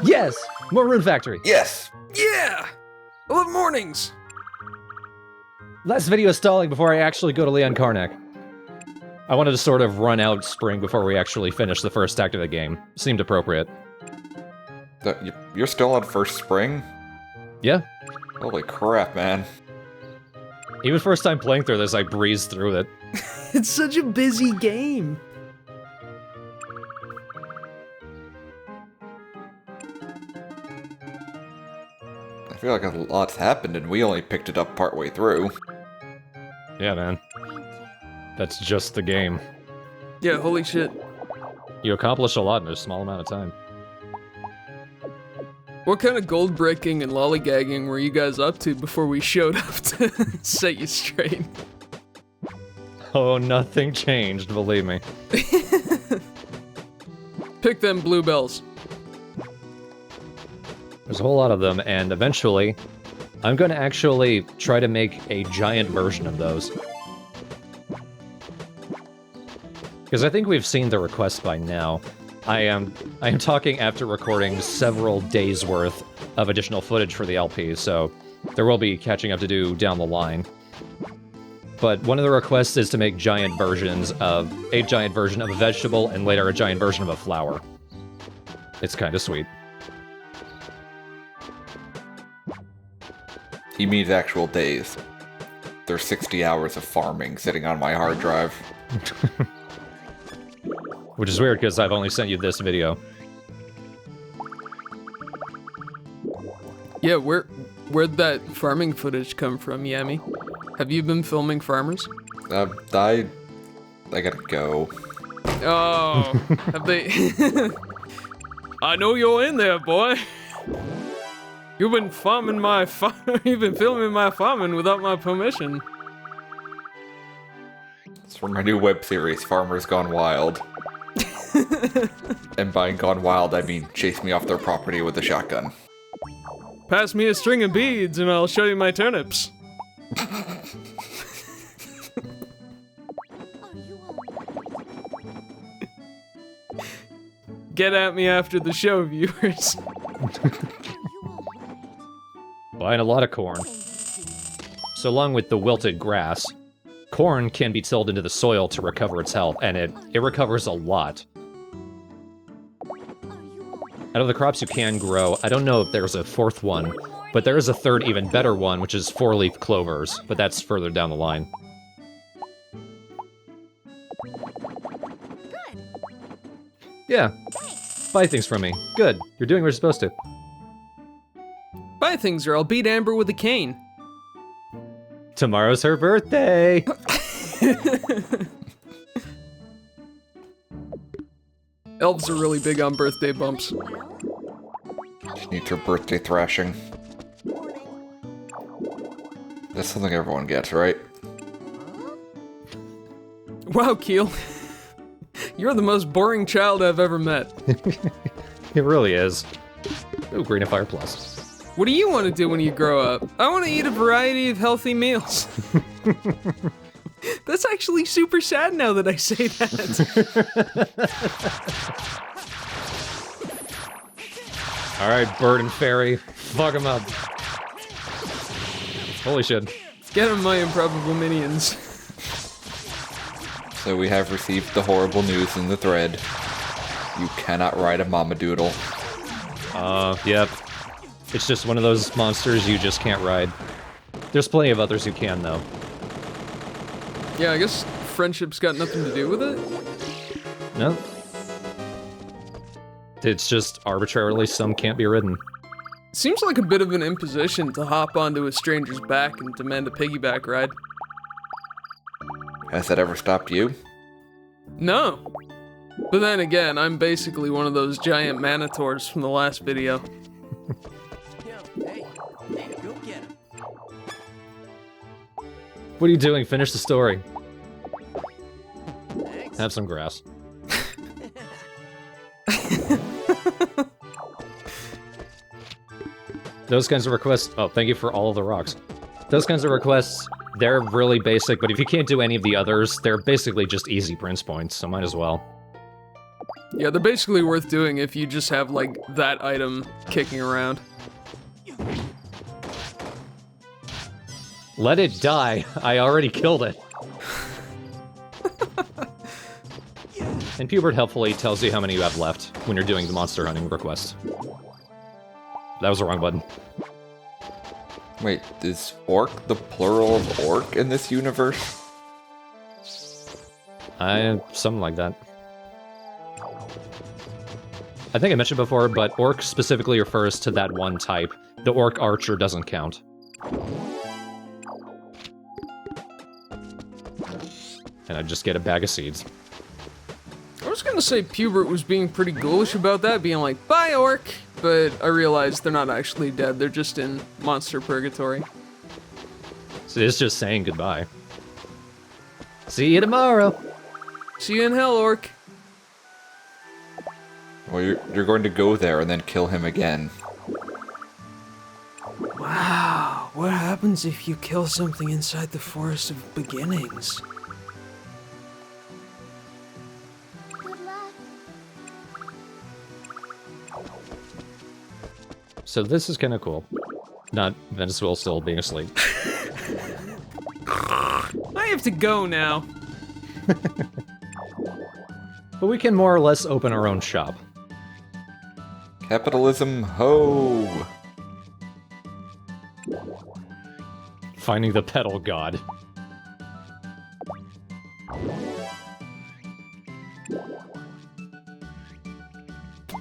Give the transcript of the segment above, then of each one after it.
Yes! More Rune Factory! Yes! Yeah! I love mornings! Last video stalling before I actually go to Leon Karnak. I wanted to sort of run out spring before we actually finish the first act of the game. Seemed appropriate. You're still on first spring? Yeah. Holy crap, man. Even first time playing through this, I breezed through it. It's such a busy game. I feel like a lot's happened and we only picked it up partway through. Yeah, man. That's just the game. Yeah, holy shit. You accomplish a lot in a small amount of time. What kind of gold breaking and lollygagging were you guys up to before we showed up to set you straight? Oh, nothing changed, believe me. Pick them bluebells. There's a whole lot of them, and eventually, I'm going to actually try to make a giant version of those. Because I think we've seen the request by now. I am talking after recording several days' worth of additional footage for the LP, so there will be catching up to do down the line. But one of the requests is to make giant versions of a giant version of a vegetable and later a giant version of a flower. It's kind of sweet. He means actual days. There's 60 hours of farming sitting on my hard drive. Which is weird, because I've only sent you this video. Yeah, where'd that farming footage come from, Yami? Have you been filming farmers? I gotta go. Oh, have they... I know you're in there, boy. You've been farming my You've been filming my farming without my permission. It's from my new web series, Farmers Gone Wild. And by Gone Wild, I mean chase me off their property with a shotgun. Pass me a string of beads and I'll show you my turnips. Get at me after the show, viewers. Buying a lot of corn. So along with the wilted grass, corn can be tilled into the soil to recover its health, and it recovers a lot. Out of the crops you can grow, I don't know if there's a fourth one, but there is a third, even better one, which is four-leaf clovers, but that's further down the line. Yeah. Buy things from me. Good. You're doing what you're supposed to. Buy things or I'll beat Amber with a cane. Tomorrow's her birthday! Elves are really big on birthday bumps. She needs her birthday thrashing. That's something everyone gets, right? Wow, Keel. You're the most boring child I've ever met. It really is. Ooh, Green of Fire Plus. What do you want to do when you grow up? I want to eat a variety of healthy meals. That's actually super sad now that I say that. Alright, Bird and Fairy. Fuck them up. Holy shit. Get them, my improbable minions. So we have received the horrible news in the thread. You cannot ride a Mamadoodle. Yep. It's just one of those monsters you just can't ride. There's plenty of others who can, though. Yeah, I guess friendship's got nothing to do with it? No. It's just arbitrarily some can't be ridden. Seems like a bit of an imposition to hop onto a stranger's back and demand a piggyback ride. Has that ever stopped you? No. But then again, I'm basically one of those giant manitors from the last video. What are you doing? Finish the story. Have some grass. Those kinds of requests... Oh, thank you for all of the rocks. Those kinds of requests, they're really basic, but if you can't do any of the others, they're basically just easy Prince points, so might as well. Yeah, they're basically worth doing if you just have, like, that item kicking around. Let it die. I already killed it. And Pubert helpfully tells you how many you have left when you're doing the monster hunting request. That was the wrong button. Wait, is orc the plural of orc in this universe? Something like that. I think I mentioned before, but orc specifically refers to that one type. The orc archer doesn't count. And I just get a bag of seeds. I was gonna say Pubert was being pretty ghoulish about that, being like, bye, orc! But I realized they're not actually dead, they're just in monster purgatory. So it's just saying goodbye. See you tomorrow! See you in hell, orc! Well, you're going to go there and then kill him again. Wow, what happens if you kill something inside the Forest of Beginnings? So this is kind of cool. Not Venezuela still being asleep. I have to go now. But we can more or less open our own shop. Capitalism, ho! Finding the pedal god.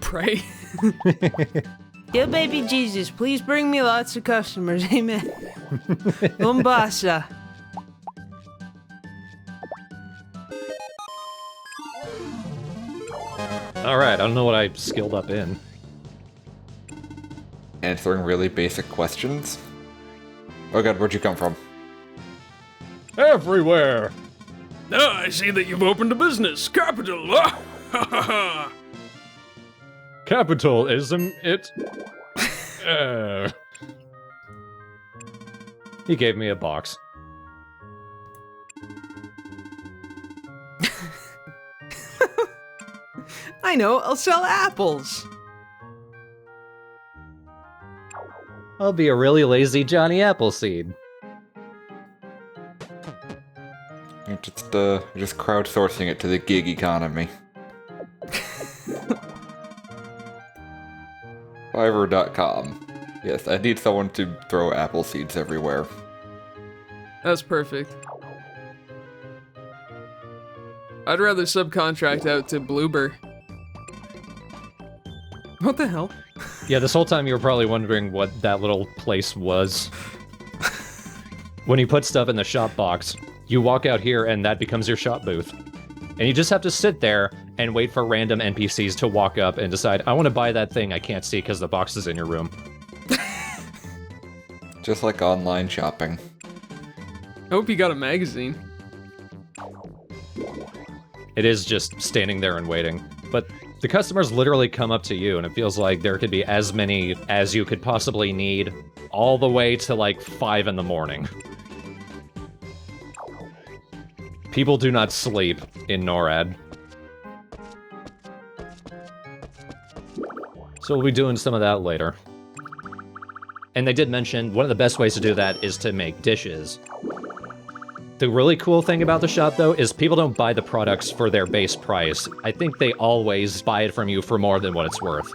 Pray. Dear baby Jesus, please bring me lots of customers. Amen. Mombasa. Alright, I don't know what I skilled up in. Answering really basic questions? Oh god, where'd you come from? Everywhere! Oh, I see that you've opened a business. Capital. Capitalism, it... He gave me a box. I know, I'll sell apples. I'll be a really lazy Johnny Appleseed. You're just crowdsourcing it to the gig economy. Fiverr.com. Yes, I need someone to throw apple seeds everywhere. That's perfect. I'd rather subcontract out to Bloober. What the hell? Yeah, this whole time you were probably wondering what that little place was. When you put stuff in the shop box, you walk out here and that becomes your shop booth. And you just have to sit there and wait for random NPCs to walk up and decide, I want to buy that thing I can't see because the box is in your room. Just like online shopping. I hope you got a magazine. It is just standing there and waiting. But the customers literally come up to you, and it feels like there could be as many as you could possibly need, all the way to like 5 in the morning. People do not sleep in NORAD. So we'll be doing some of that later. And they did mention one of the best ways to do that is to make dishes. The really cool thing about the shop, though, is people don't buy the products for their base price. I think they always buy it from you for more than what it's worth.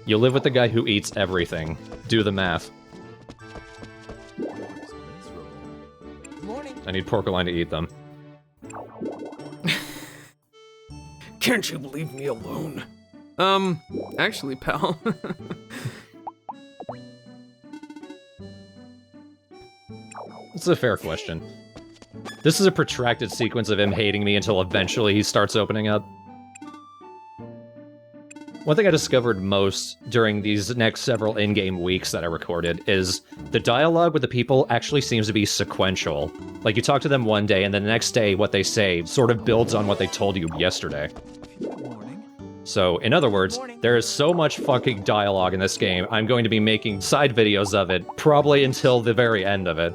You live with the guy who eats everything. Do the math. I need Porcelain to eat them. Can't you leave me alone? Actually, pal. It's a fair question. This is a protracted sequence of him hating me until eventually he starts opening up. One thing I discovered most during these next several in-game weeks that I recorded is the dialogue with the people actually seems to be sequential. Like, you talk to them one day, and then the next day what they say sort of builds on what they told you yesterday. So, in other words, there is so much fucking dialogue in this game, I'm going to be making side videos of it, probably until the very end of it.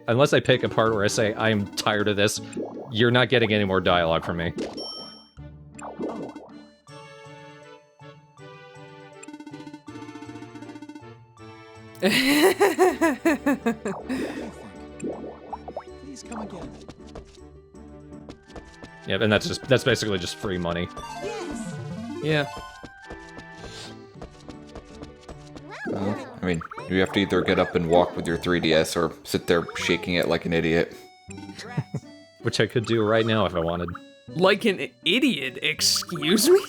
Unless I pick a part where I say, I'm tired of this, you're not getting any more dialogue from me. Please come again. Yeah, and that's basically just free money. Yeah. Well, I mean, you have to either get up and walk with your 3DS or sit there shaking it like an idiot. Which I could do right now if I wanted. Like an idiot, excuse me?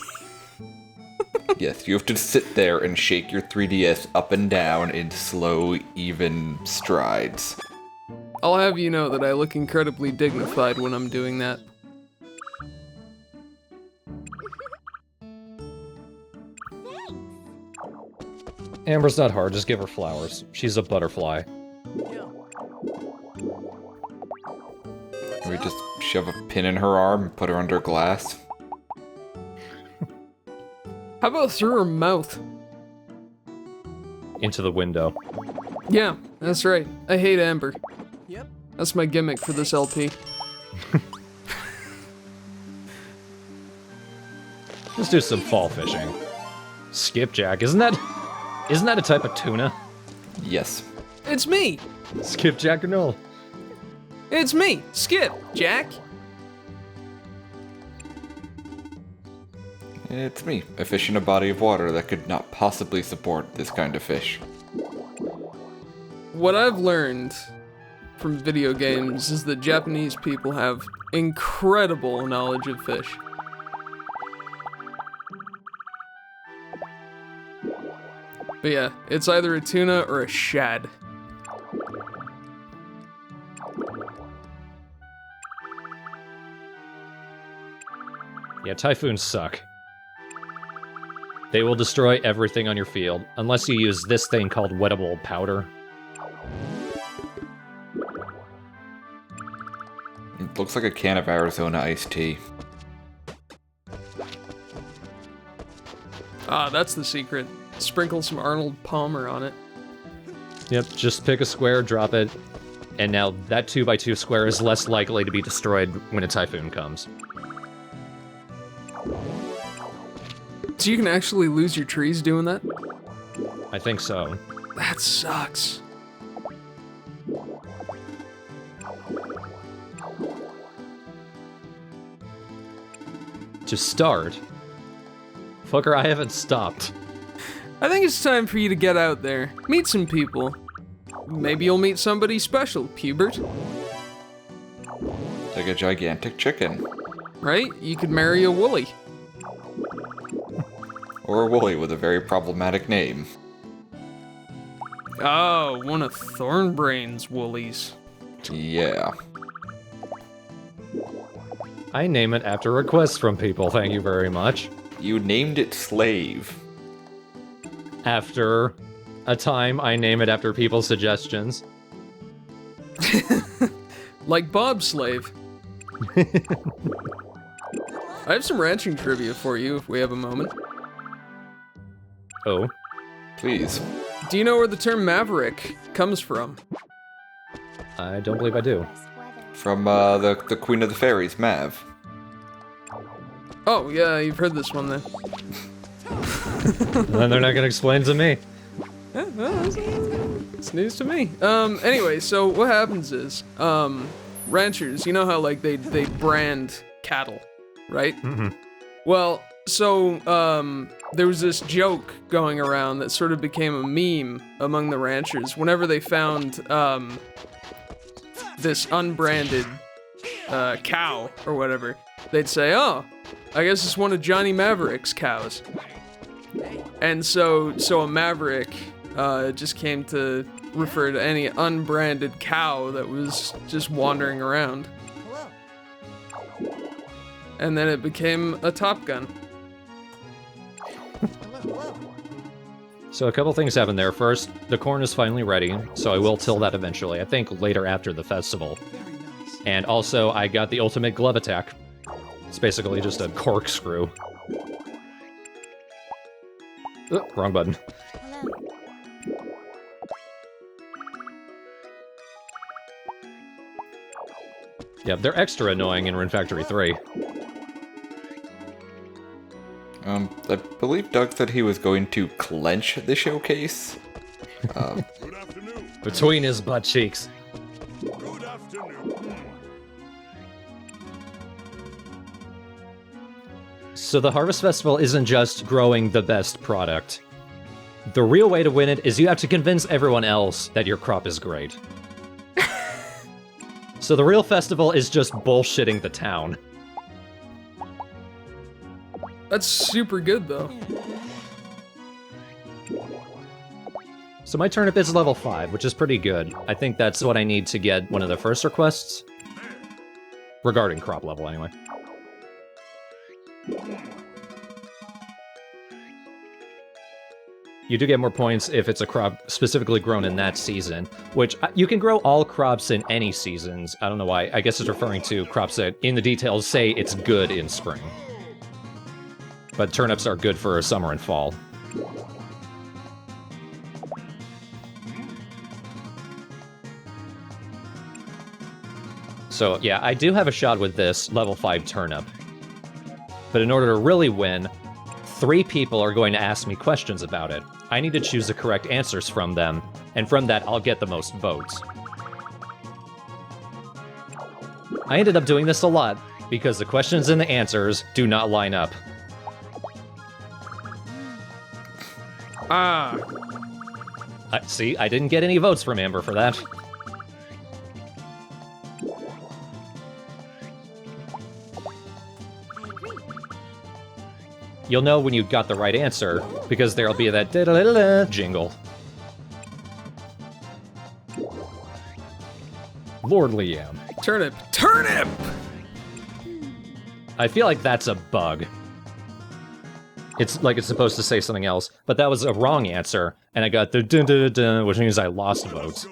Yes, you have to sit there and shake your 3DS up and down in slow, even strides. I'll have you know that I look incredibly dignified when I'm doing that. Amber's not hard, just give her flowers. She's a butterfly. We just shove a pin in her arm and put her under glass. How about through her mouth? Into the window. Yeah, that's right. I hate Amber. Yep. That's my gimmick for this LP. Let's do some fall fishing. Skipjack, isn't that a type of tuna? Yes. It's me! Skipjack or no? It's me, Skip, Jack. It's me, a fish in a body of water that could not possibly support this kind of fish. What I've learned from video games is that Japanese people have incredible knowledge of fish. But yeah, it's either a tuna or a shad. Yeah, typhoons suck. They will destroy everything on your field, unless you use this thing called wettable powder. It looks like a can of Arizona iced tea. Ah, that's the secret. Sprinkle some Arnold Palmer on it. Yep, just pick a square, drop it, and now that 2x2 square is less likely to be destroyed when a typhoon comes. So you can actually lose your trees doing that? I think so. That sucks. To start, fucker, I haven't stopped. I think it's time for you to get out there, meet some people. Maybe you'll meet somebody special, Pubert. Like a gigantic chicken. Right? You could marry a woolly. Or a woolly with a very problematic name. Oh, one of Thornbrain's woolies. Yeah. I name it after requests from people, thank you very much. You named it Slave. After a time, I name it after people's suggestions. Like Bobslave. I have some ranching trivia for you if we have a moment. Oh. Please. Do you know where the term maverick comes from? I don't believe I do. From the Queen of the Fairies, Mav. Oh, yeah, you've heard this one then. Then they're not gonna explain to me. Yeah, well, it's news to me. Anyway, so what happens is, ranchers, you know how, like, they brand cattle, right? Mm-hmm. Well, so, there was this joke going around that sort of became a meme among the ranchers. Whenever they found, this unbranded, cow or whatever, they'd say, oh, I guess it's one of Johnny Maverick's cows. And so a maverick, just came to refer to any unbranded cow that was just wandering around. And then it became a Top Gun. So a couple things happened there. First, the corn is finally ready, so I will till that eventually. I think later after the festival. Very nice. And also, I got the ultimate glove attack. It's basically just a corkscrew. Wrong button. Hello. Yeah, they're extra annoying in Rune Factory 3. I believe Doug said he was going to clench the showcase. Between his butt cheeks. So the Harvest Festival isn't just growing the best product. The real way to win it is you have to convince everyone else that your crop is great. So the real festival is just bullshitting the town. That's super good, though. So my turnip is level 5, which is pretty good. I think that's what I need to get one of the first requests. Regarding crop level, anyway. You do get more points if it's a crop specifically grown in that season, which you can grow all crops in any seasons. I don't know why. I guess it's referring to crops that, in the details, say it's good in spring. But turnips are good for summer and fall. So yeah, I do have a shot with this level 5 turnip. But in order to really win, 3 people are going to ask me questions about it. I need to choose the correct answers from them, and from that I'll get the most votes. I ended up doing this a lot, because the questions and the answers do not line up. Ah, See, I didn't get any votes from Amber for that. You'll know when you got the right answer, because there'll be that da-da-da-da jingle. Lord Liam. turnip. Turnip! I feel like that's a bug. It's like it's supposed to say something else, but that was a wrong answer, and I got the dun-dun-dun-dun, which means I lost votes.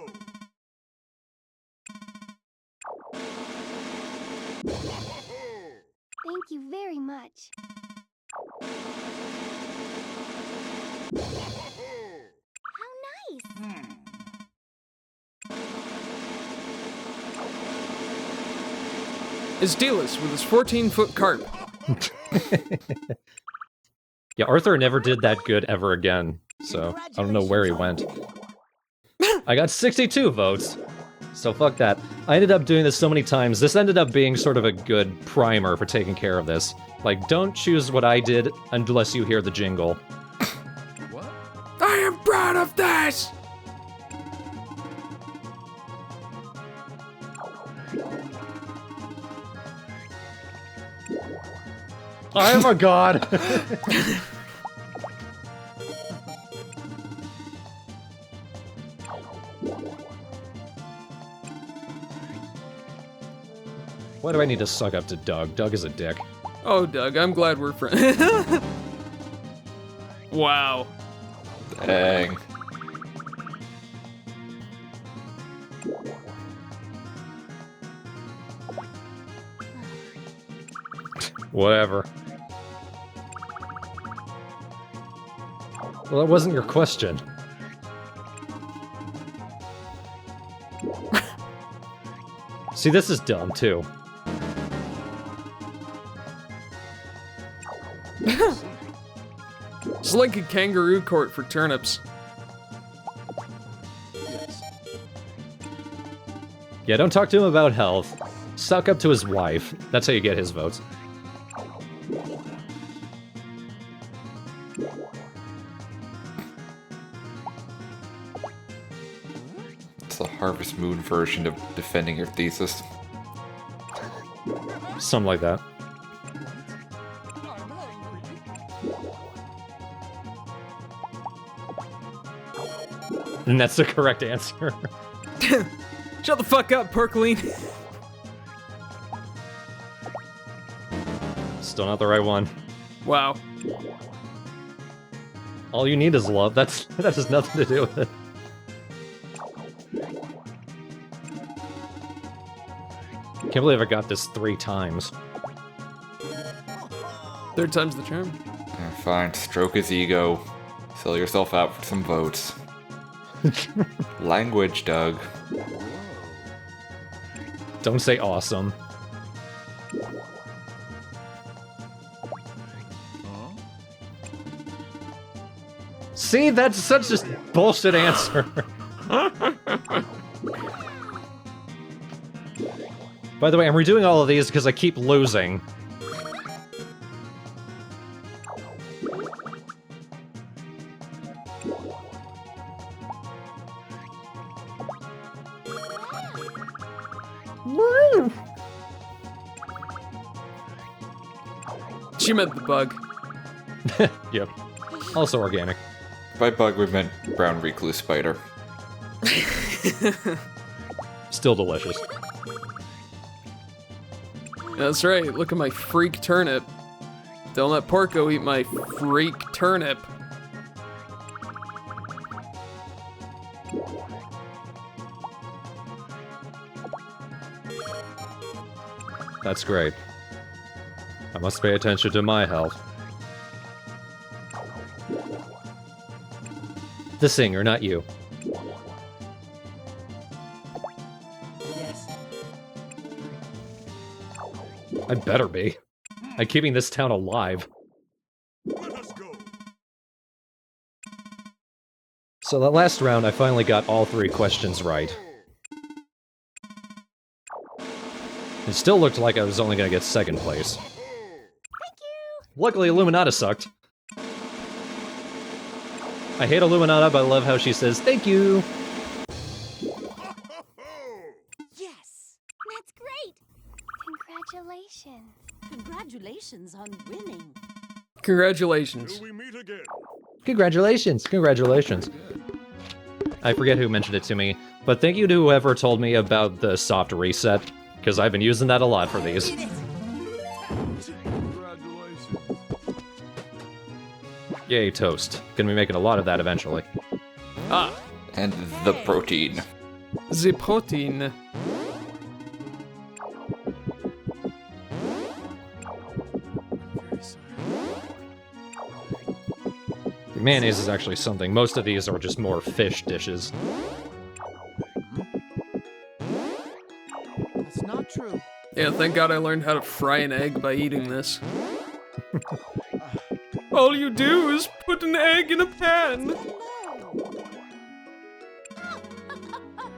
Thank you very much. How nice! Is Dealus with his 14-foot carp. Yeah, Arthur never did that good ever again, so I don't know where he went. I got 62 votes, so fuck that. I ended up doing this so many times, this ended up being sort of a good primer for taking care of this. Like, don't choose what I did unless you hear the jingle. I am proud of this! I am a god! Why do I need to suck up to Doug? Doug is a dick. Oh, Doug, I'm glad we're friends. Wow. Dang. Whatever. Well, that wasn't your question. See, this is dumb, too. It's like a kangaroo court for turnips. Yes. Yeah, don't talk to him about health. Suck up to his wife. That's how you get his votes. It's the Harvest Moon version of defending your thesis. Something like that. And that's the correct answer. Shut the fuck up, Percoline. Still not the right one. Wow. All you need is love. That has nothing to do with it. Can't believe I got this 3 times. Third time's the charm. Fine, stroke his ego. Sell yourself out for some votes. Language, Doug. Don't say awesome. See, that's such a bullshit answer. By the way, I'm redoing all of these because I keep losing. She meant the bug. Yep. Also organic. By bug, we meant brown recluse spider. Still delicious. That's right, look at my freak turnip. Don't let Porco eat my freak turnip. That's great. I must pay attention to my health. The singer, not you. Yes. I better be. I'm keeping this town alive. So that last round, I finally got all 3 questions right. It still looked like I was only gonna get 2nd place. Luckily, Illuminata sucked. I hate Illuminata, but I love how she says, "Thank you!" Yes. That's great. Congratulations. Congratulations on winning. Congratulations. Congratulations, congratulations. I forget who mentioned it to me, but thank you to whoever told me about the soft reset, because I've been using that a lot for these. Yay, toast. Gonna be making a lot of that eventually. Ah, And the protein. the protein. Mayonnaise is actually something. Most of these are just more fish dishes. That's not true. Yeah, thank God I learned how to fry an egg by eating this. All you do is put an egg in a pan.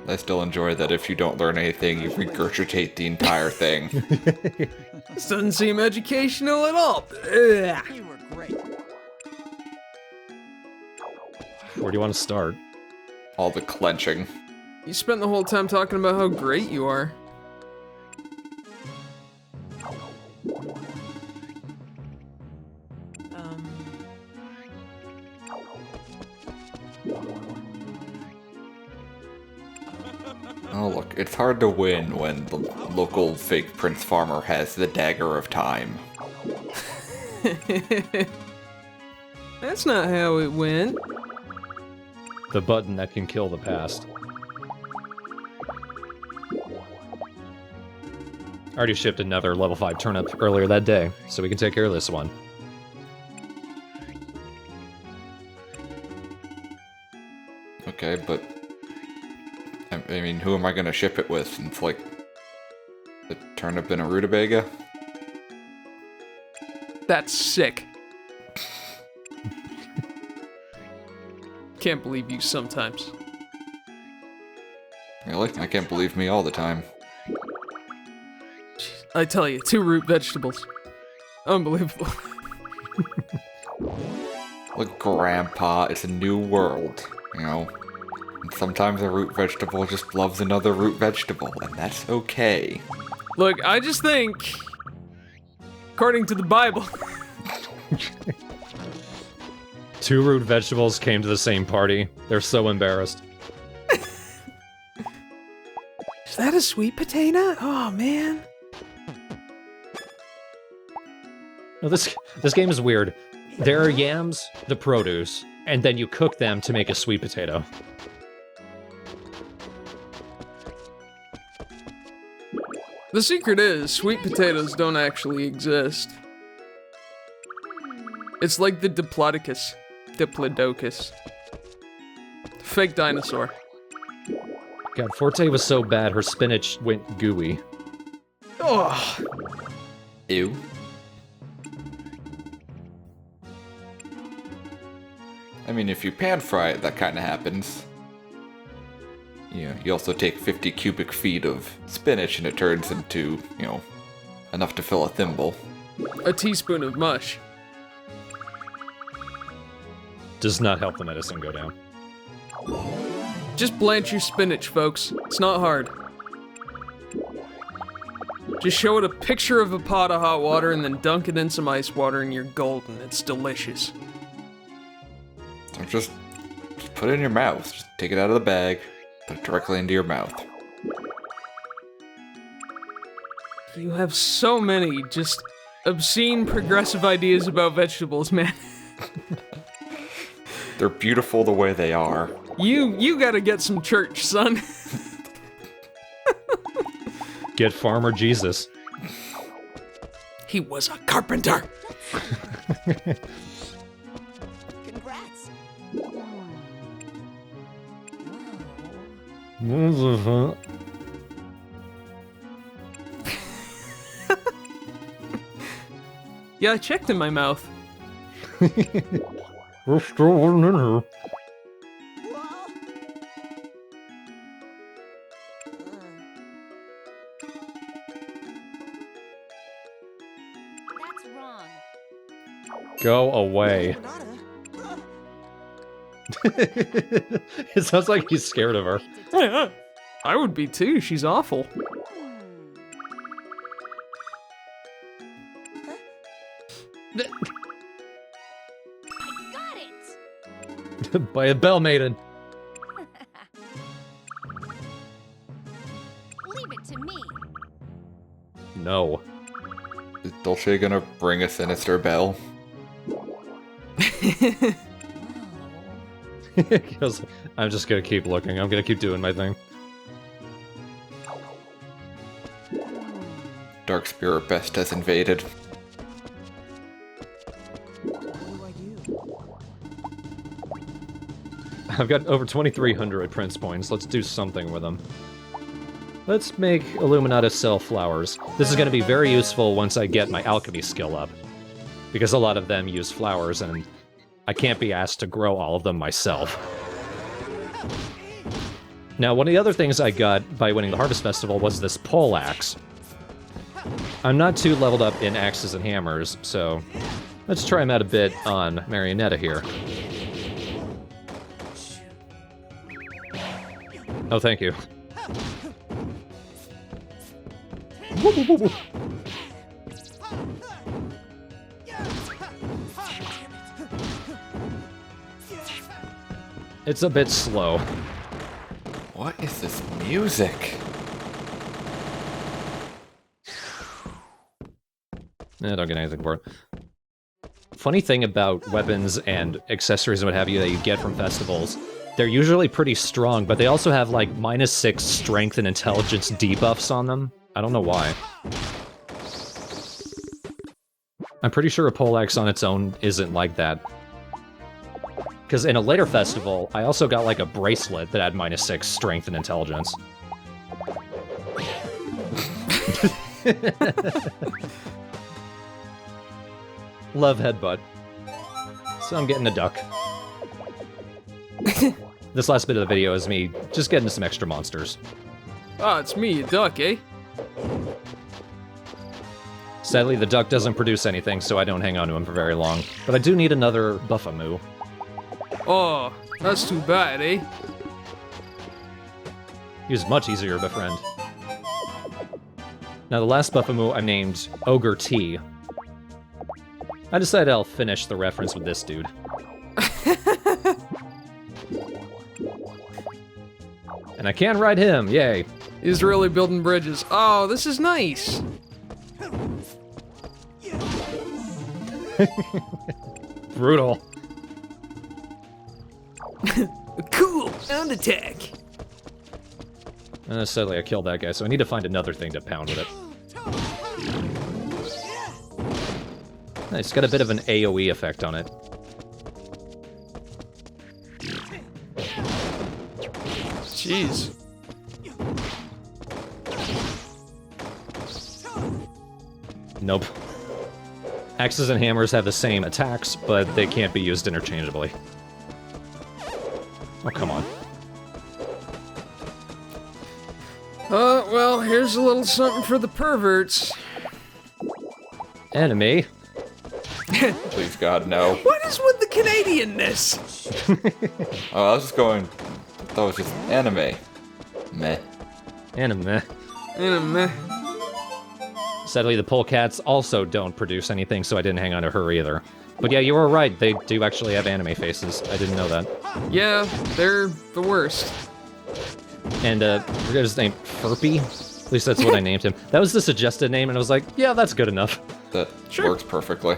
I still enjoy that if you don't learn anything, you regurgitate the entire thing. This doesn't seem educational at all. Ugh. You were great. Where do you want to start? All the clenching. You spent the whole time talking about how great you are. Oh look, it's hard to win when the local fake prince farmer has the dagger of time. That's not how it went. The button that can kill the past. I already shipped another level 5 turnip earlier that day, so we can take care of this one. Okay, but... I mean, who am I gonna ship it with? It's like... the turnip and a rutabaga? That's sick. Can't believe you sometimes. Really? I can't believe me all the time. I tell you, 2 root vegetables. Unbelievable. Look, Grandpa, it's a new world, you know? And sometimes a root vegetable just loves another root vegetable, and that's okay. Look, I just think, according to the Bible, 2 root vegetables came to the same party. They're so embarrassed. is that a sweet potato? Oh man. No, this game is weird. There are yams, the produce, and then you cook them to make a sweet potato. The secret is, sweet potatoes don't actually exist. It's like the Diplodocus. Fake dinosaur. God, Forte was so bad, her spinach went gooey. Oh, Ew. I mean, if you pan fry it, that kind of happens. Yeah, you also take 50 cubic feet of spinach and it turns into, enough to fill a thimble. a teaspoon of mush. Does not help the medicine go down. Just blanch your spinach, folks. It's not hard. Just show it a picture of a pot of hot water and then dunk it in some ice water and you're golden. It's delicious. So just put it in your mouth. Just take it out of the bag, put it directly into your mouth. You have so many just obscene progressive ideas about vegetables, man. They're beautiful the way they are. You gotta get some church, son. Get Farmer Jesus. He was a carpenter. Congrats. Yeah, I checked in my mouth. We're still in here. That's wrong. Go away. It sounds like he's scared of her. I would be too. She's awful. Got it! By a bell maiden. Leave it to me. No. Is Dolce gonna bring a sinister bell? He goes, I'm just gonna keep looking. I'm gonna keep doing my thing. Dark Spirit Best has invaded. What do I do? I've got over 2,300 Prince points. Let's do something with them. Let's make Illuminata sell flowers. This is going to be very useful once I get my alchemy skill up. Because a lot of them use flowers, and I can't be asked to grow all of them myself. Now, one of the other things I got by winning the Harvest Festival was this pole axe. I'm not too leveled up in axes and hammers, so let's try him out a bit on Marionetta here. Oh, thank you. It's a bit slow. What is this music? I don't get anything for it. Funny thing about weapons and accessories and what have you that you get from festivals, they're usually pretty strong, but they also have like -6 strength and intelligence debuffs on them. I don't know why. I'm pretty sure a poleaxe on its own isn't like that. Because in a later festival, I also got like a bracelet that had -6 strength and intelligence. Love headbutt. So I'm getting a duck. This last bit of the video is me just getting some extra monsters. Ah, it's me, a duck, eh? Sadly, the duck doesn't produce anything, so I don't hang on to him for very long. But I do need another Buffamoo. Oh, that's too bad, eh? He was much easier to befriend. Now, the last Buffamoo I named Ogre T. I decided I'll finish the reference with this dude. And I can ride him, yay! He's really building bridges. Oh, this is nice. Brutal. Cool, sound attack. Sadly, I killed that guy, so I need to find another thing to pound with it. It's got a bit of an AoE effect on it. Jeez. Nope. Axes and hammers have the same attacks, but they can't be used interchangeably. Oh, come on. Well, here's a little something for the perverts. Enemy? Please God, no. What is with the Canadianness? Oh, I was just going. That was just anime. Meh. Anime. Meh. Sadly, the polecats also don't produce anything, so I didn't hang on to her either. But yeah, you were right. They do actually have anime faces. I didn't know that. Yeah, they're the worst. And, I forget his name, Furpy? At least that's what I named him. That was the suggested name, and I was like, yeah, that's good enough. That Sure. works perfectly.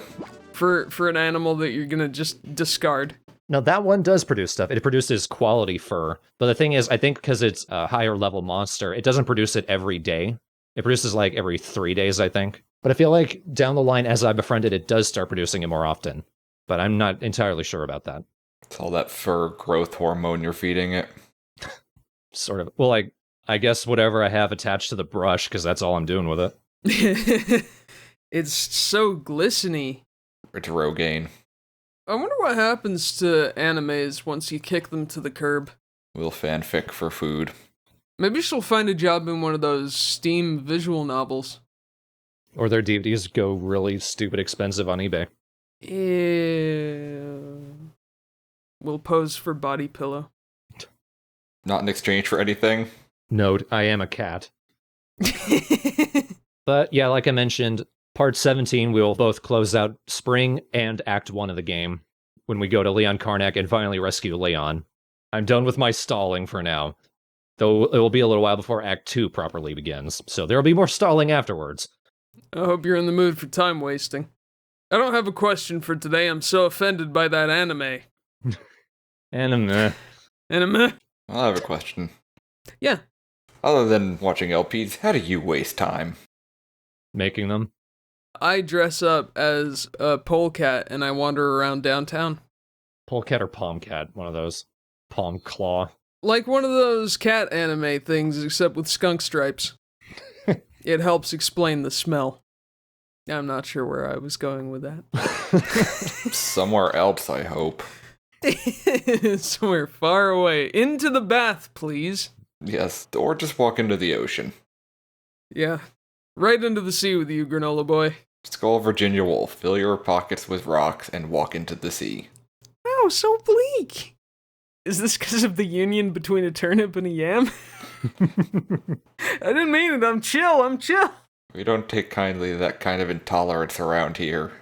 For an animal that you're gonna just discard. Now, that one does produce stuff. It produces quality fur. But the thing is, I think because it's a higher level monster, it doesn't produce it every day. It produces, like, every 3 days, I think. But I feel like down the line, as I befriend it, it does start producing it more often. But I'm not entirely sure about that. It's all that fur growth hormone you're feeding it. Sort of. Well, like, I guess whatever I have attached to the brush, because that's all I'm doing with it. It's so glisteny. It's Rogaine. I wonder what happens to animes once you kick them to the curb. Will fanfic for food. Maybe she'll find a job in one of those Steam visual novels. Or their DVDs go really stupid expensive on eBay. Ew. We'll pose for body pillow. Not in exchange for anything. Note, I am a cat. But yeah, like I mentioned, part 17, we will both close out Spring and Act 1 of the game when we go to Leon Karnak and finally rescue Leon. I'm done with my stalling for now, though it will be a little while before Act 2 properly begins, so there will be more stalling afterwards. I hope you're in the mood for time wasting. I don't have a question for today. I'm so offended by that anime. Anime. Anime? I have a question. Yeah. Other than watching LPs, how do you waste time? Making them. I dress up as a polecat and I wander around downtown. Polecat or Palmcat, one of those. Palm Claw. Like one of those cat anime things, except with skunk stripes. It helps explain the smell. I'm not sure where I was going with that. Somewhere else, I hope. Somewhere far away. Into the bath, please. Yes, or just walk into the ocean. Yeah. Right into the sea with you, granola boy. Skull Virginia Wolf, fill your pockets with rocks and walk into the sea. Oh, so bleak. Is this because of the union between a turnip and a yam? I didn't mean it. I'm chill. We don't take kindly to that kind of intolerance around here.